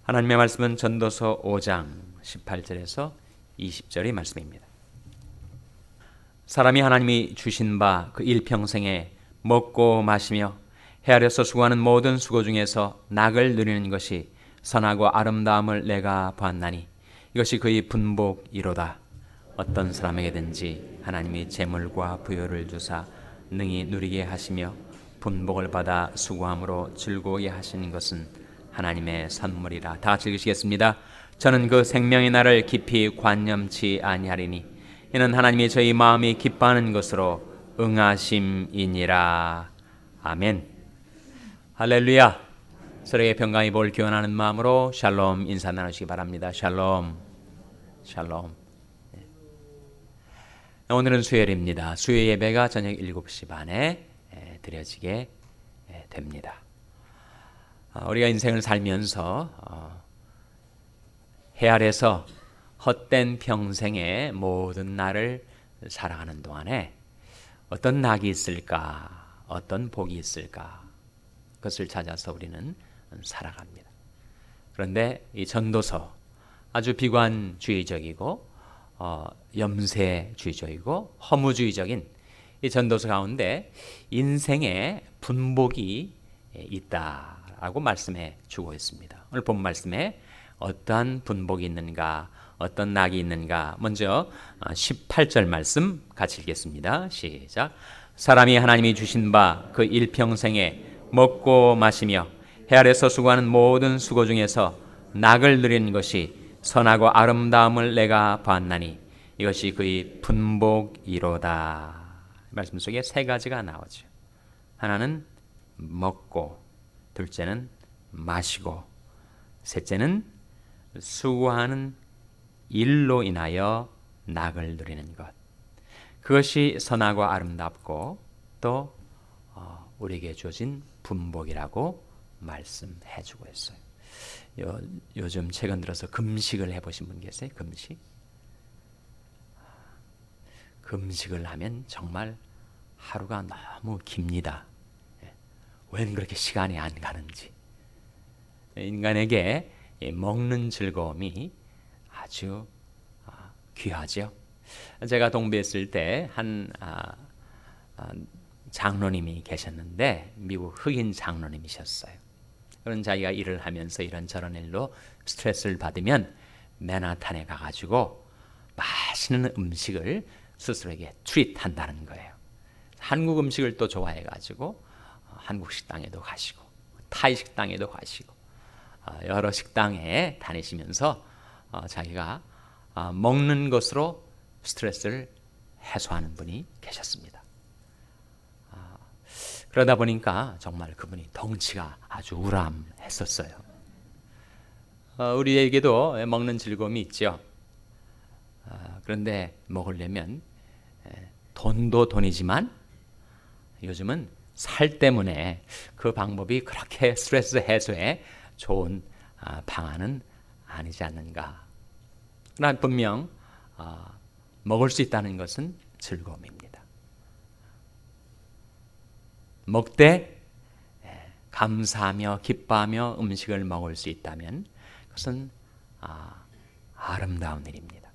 하나님의 말씀은 전도서 5장 18절에서 20절의 말씀입니다. 사람이 하나님이 주신 바 그 일평생에 먹고 마시며 헤아려서 수고하는 모든 수고 중에서 낙을 누리는 것이 선하고 아름다움을 내가 보았나니 이것이 그의 분복이로다. 어떤 사람에게든지 하나님이 재물과 부요를 주사 능히 누리게 하시며 분복을 받아 수고함으로 즐거워게 하시는 것은 하나님의 선물이라. 다 같이 읽으시겠습니다. 저는 그 생명의 날을 깊이 관념치 아니하리니 이는 하나님이 저희 마음이 기뻐하는 것으로 응하심이니라. 아멘. 할렐루야. 서로에게 평강이 볼 기원하는 마음으로 샬롬 인사 나누시기 바랍니다. 샬롬. 샬롬. 오늘은 수요일입니다. 수요 예배가 저녁 7시 반에 드려지게 됩니다. 우리가 인생을 살면서 해 아래서 헛된 평생의 모든 날을 살아가는 동안에 어떤 낙이 있을까, 어떤 복이 있을까, 그것을 찾아서 우리는 살아갑니다. 그런데 이 전도서 아주 비관주의적이고 염세주의적이고 허무주의적인 이 전도서 가운데 인생의 분복이 있다라고 말씀해 주고 있습니다. 오늘 본 말씀에 어떠한 분복이 있는가, 어떤 낙이 있는가. 먼저 18절 말씀 같이 읽겠습니다. 시작. 사람이 하나님이 주신 바 그 일평생에 먹고 마시며 해 아래서 수고하는 모든 수고 중에서 낙을 누리는 것이 선하고 아름다움을 내가 보았나니 이것이 그의 분복이로다. 말씀 속에 세 가지가 나오죠. 하나는 먹고, 둘째는 마시고, 셋째는 수고하는 일로 인하여 낙을 누리는 것. 그것이 선하고 아름답고 또 우리에게 주어진 분복이라고 말씀해 주고 있어요. 요즘 최근 들어서 금식을 해보신 분 계세요? 금식을 하면 정말 하루가 너무 깁니다. 웬 그렇게 시간이 안 가는지. 인간에게 먹는 즐거움이 아주 귀하죠. 제가 동부에 있을 때 한 장로님이 계셨는데 미국 흑인 장로님이셨어요. 그런 자기가 일을 하면서 이런저런 일로 스트레스를 받으면 맨하탄에 가가지고 맛있는 음식을 스스로에게 트릿한다는 거예요. 한국 음식을 또 좋아해가지고 한국 식당에도 가시고 타이 식당에도 가시고 여러 식당에 다니시면서 자기가 먹는 것으로 스트레스를 해소하는 분이 계셨습니다. 그러다 보니까 정말 그분이 덩치가 아주 우람했었어요. 우리에게도 먹는 즐거움이 있죠. 그런데 먹으려면 돈도 돈이지만 요즘은 살 때문에 그 방법이 그렇게 스트레스 해소에 좋은 방안은 아니지 않는가. 그러나 분명 먹을 수 있다는 것은 즐거움입니다. 먹되 감사하며 기뻐하며 음식을 먹을 수 있다면 그것은 아름다운 일입니다.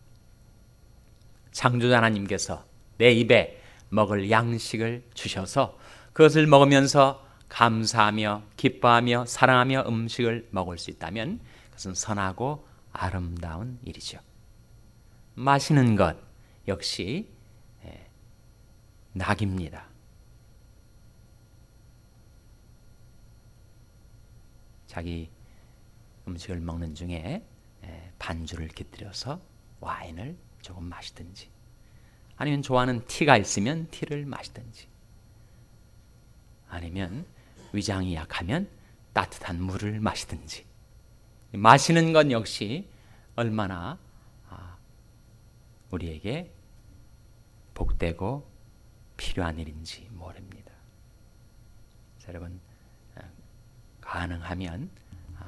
창조자 하나님께서 내 입에 먹을 양식을 주셔서 그것을 먹으면서 감사하며 기뻐하며 사랑하며 음식을 먹을 수 있다면 그것은 선하고 아름다운 일이죠. 마시는 것 역시 낙입니다. 자기 음식을 먹는 중에 반주를 곁들여서 와인을 조금 마시든지 아니면 좋아하는 티가 있으면 티를 마시든지 아니면 위장이 약하면 따뜻한 물을 마시든지 마시는 것 역시 얼마나 우리에게 복되고 필요한 일인지 모릅니다. 여러분 가능하면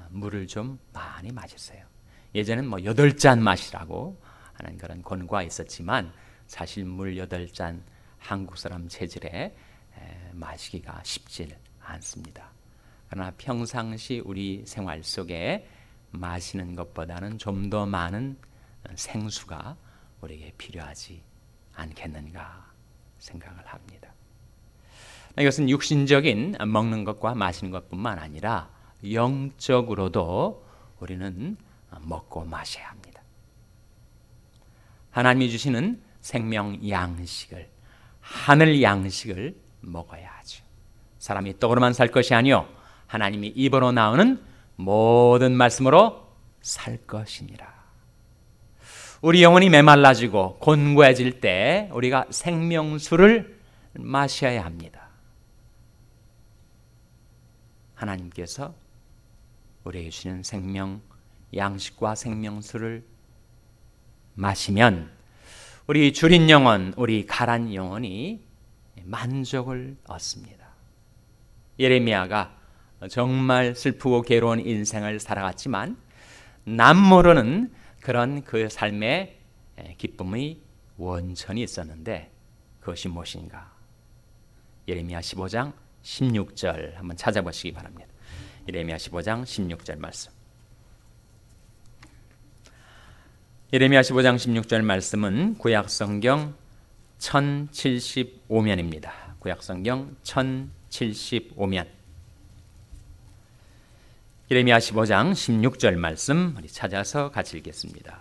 물을 좀 많이 마시세요. 예전엔 8잔 마시라고 하는 그런 권고가 있었지만 사실 물 8잔 한국 사람 체질에 마시기가 쉽지 않습니다. 그러나 평상시 우리 생활 속에 마시는 것보다는 좀 더 많은 생수가 우리에게 필요하지 않겠는가 생각을 합니다. 이것은 육신적인 먹는 것과 마시는 것뿐만 아니라 영적으로도 우리는 먹고 마셔야 합니다. 하나님이 주시는 생명 양식을, 하늘 양식을 먹어야 하죠. 사람이 떡으로만 살 것이 아니요 하나님이 입으로 나오는 모든 말씀으로 살 것이니라. 우리 영혼이 메말라지고 곤고해질 때 우리가 생명수를 마셔야 합니다. 하나님께서 우리에게 주시는 생명 양식과 생명수를 마시면 우리 줄인 영혼, 우리 가란 영혼이 만족을 얻습니다. 예레미야가 정말 슬프고 괴로운 인생을 살아갔지만 남모르는 그런 그 삶의 기쁨의 원천이 있었는데 그것이 무엇인가? 예레미야 15장 16절 한번 찾아보시기 바랍니다. 예레미야 15장 16절 말씀. 예레미야 15장 16절 말씀은 구약성경 1075면입니다. 구약성경 1075면. 예레미야 15장 16절 말씀 우리 찾아서 같이 읽겠습니다.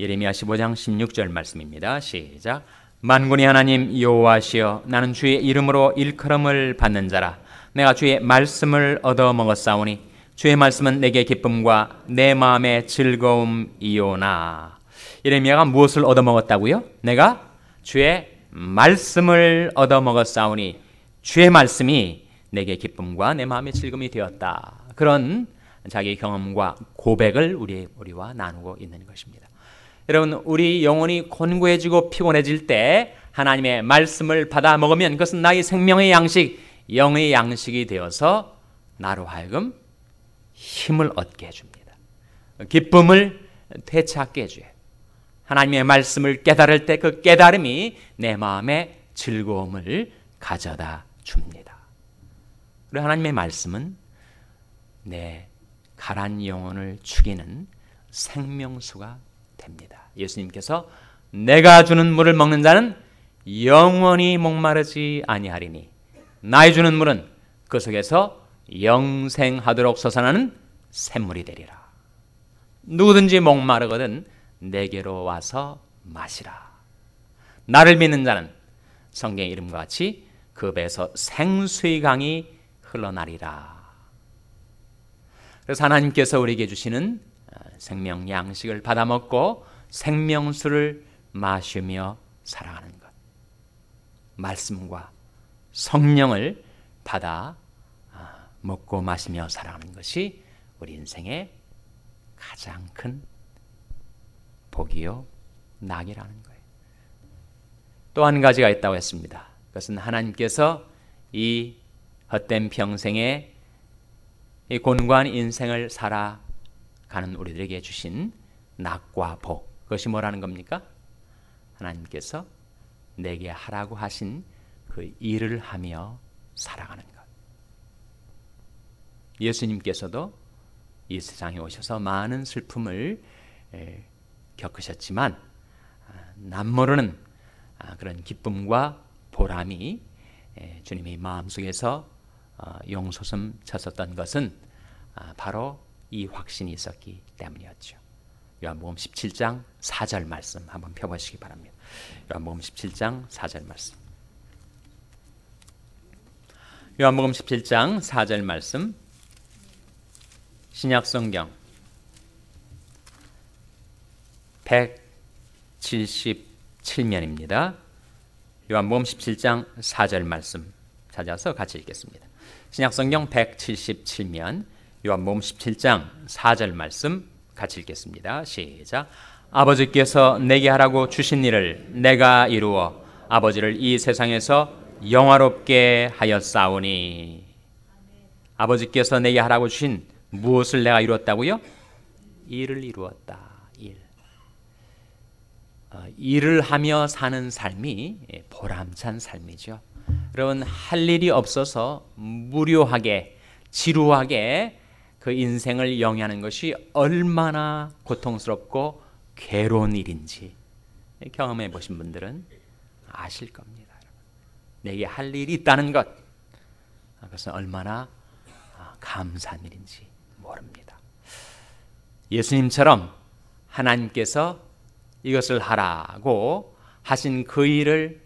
예레미야 15장 16절 말씀입니다. 시작. 만군의 하나님 여호와시여, 나는 주의 이름으로 일컬음을 받는 자라. 내가 주의 말씀을 얻어 먹었사오니 주의 말씀은 내게 기쁨과 내 마음의 즐거움이오나. 예레미야가 무엇을 얻어 먹었다고요? 내가 주의 말씀을 얻어 먹었사오니 주의 말씀이 내게 기쁨과 내 마음의 즐거움이 되었다. 그런 자기 경험과 고백을 우리와 나누고 있는 것입니다. 여러분, 우리 영혼이 곤고해지고 피곤해질 때 하나님의 말씀을 받아 먹으면 그것은 나의 생명의 양식, 영의 양식이 되어서 나로 하여금 힘을 얻게 해줍니다. 기쁨을 되찾게 해줘요. 하나님의 말씀을 깨달을 때 그 깨달음이 내 마음에 즐거움을 가져다 줍니다. 그리고 하나님의 말씀은 내 가란 영혼을 죽이는 생명수가 됩니다. 예수님께서 내가 주는 물을 먹는 자는 영원히 목마르지 아니하리니 나의 주는 물은 그 속에서 영생하도록 솟아나는 샘물이 되리라. 누구든지 목마르거든 내게로 와서 마시라. 나를 믿는 자는 성경의 이름과 같이 그 배에서 생수의 강이 흘러나리라. 그래서 하나님께서 우리에게 주시는 생명 양식을 받아 먹고 생명수를 마시며 살아가는 것, 말씀과 성령을 받아 먹고 마시며 살아가는 것이 우리 인생의 가장 큰 복이요 낙이라는 거예요. 또 한 가지가 있다고 했습니다. 그것은 하나님께서 이 헛된 평생에 이 곤고한 인생을 살아가는 우리들에게 주신 낙과 복, 그것이 뭐라는 겁니까? 하나님께서 내게 하라고 하신 그 일을 하며 살아가는 것. 예수님께서도 이 세상에 오셔서 많은 슬픔을 겪으셨지만 남모르는 그런 기쁨과 보람이 주님의 마음속에서 용솟음 쳤었던 것은 바로 이 확신이 있었기 때문이었죠. 요한복음 17장 4절 말씀 한번 펴보시기 바랍니다. 요한복음 17장 4절 말씀. 요한복음 17장 4절 말씀. 신약성경 177면입니다. 요한복음 17장 4절 말씀 찾아서 같이 읽겠습니다. 신약성경 177면 요한복음 17장 4절 말씀 같이 읽겠습니다. 시작. 아버지께서 내게 하라고 주신 일을 내가 이루어 아버지를 이 세상에서 영화롭게 하였사오니. 아버지께서 내게 하라고 주신 무엇을 내가 이루었다고요? 일을 이루었다. 일을 하며 사는 삶이 보람찬 삶이죠. 여러분, 할 일이 없어서 무료하게 지루하게 그 인생을 영위하는 것이 얼마나 고통스럽고 괴로운 일인지 경험해 보신 분들은 아실 겁니다. 내게 할 일이 있다는 것, 그것은 얼마나 감사한 일인지 모릅니다. 예수님처럼 하나님께서 이것을 하라고 하신 그 일을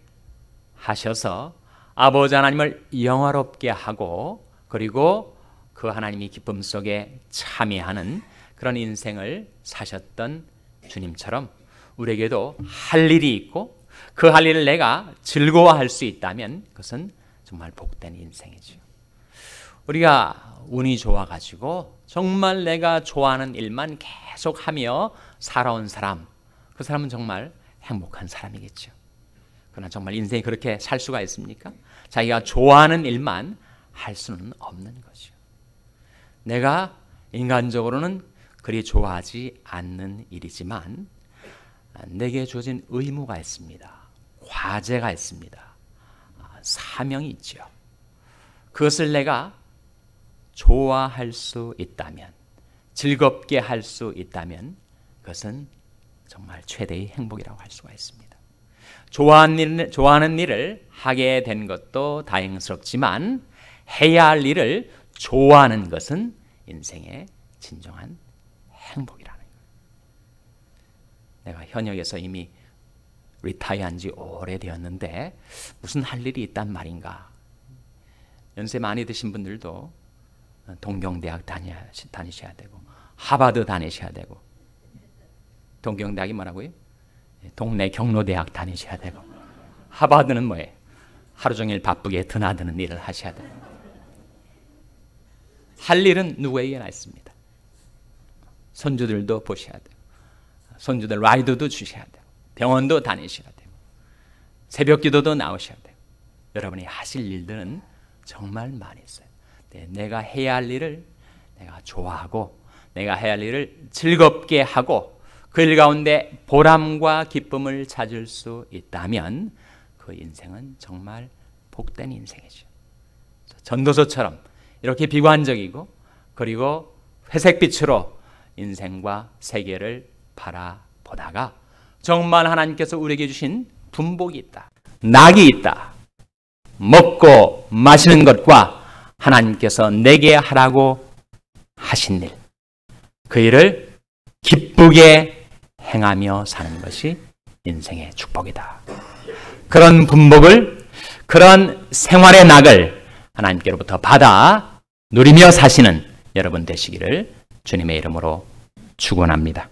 하셔서 아버지 하나님을 영화롭게 하고 그리고 그 하나님의 기쁨 속에 참여하는 그런 인생을 사셨던 주님처럼 우리에게도 할 일이 있고 그 할 일을 내가 즐거워할 수 있다면 그것은 정말 복된 인생이죠. 우리가 운이 좋아가지고 정말 내가 좋아하는 일만 계속하며 살아온 사람, 그 사람은 정말 행복한 사람이겠죠. 그러나 정말 인생이 그렇게 살 수가 있습니까? 자기가 좋아하는 일만 할 수는 없는 거죠. 내가 인간적으로는 그리 좋아하지 않는 일이지만 내게 주어진 의무가 있습니다. 과제가 있습니다. 사명이 있죠. 그것을 내가 좋아할 수 있다면, 즐겁게 할 수 있다면 그것은 정말 최대의 행복이라고 할 수가 있습니다. 좋아하는 일을 하게 된 것도 다행스럽지만 해야 할 일을 좋아하는 것은 인생의 진정한 행복이라는 거예요. 내가 현역에서 이미 리타이어한 지 오래되었는데 무슨 할 일이 있단 말인가. 연세 많이 드신 분들도 동경대학 다니셔야 되고 하버드 다니셔야 되고, 동경대학이 뭐라고요? 동네 경로대학 다니셔야 되고, 하버드는 뭐예요? 하루 종일 바쁘게 드나드는 일을 하셔야 돼요. 할 일은 누구에게나 있습니다. 손주들도 보셔야 돼요. 손주들 라이드도 주셔야 돼요. 병원도 다니셔야 돼요. 새벽 기도도 나오셔야 돼요. 여러분이 하실 일들은 정말 많이 있어요. 내가 해야 할 일을 내가 좋아하고 내가 해야 할 일을 즐겁게 하고 그 일 가운데 보람과 기쁨을 찾을 수 있다면 그 인생은 정말 복된 인생이죠. 전도서처럼 이렇게 비관적이고 그리고 회색빛으로 인생과 세계를 바라보다가 정말 하나님께서 우리에게 주신 분복이 있다, 낙이 있다, 먹고 마시는 것과 하나님께서 내게 하라고 하신 일, 그 일을 기쁘게 행하며 사는 것이 인생의 축복이다. 그런 분복을, 그런 생활의 낙을 하나님께로부터 받아 누리며 사시는 여러분 되시기를 주님의 이름으로 축원합니다.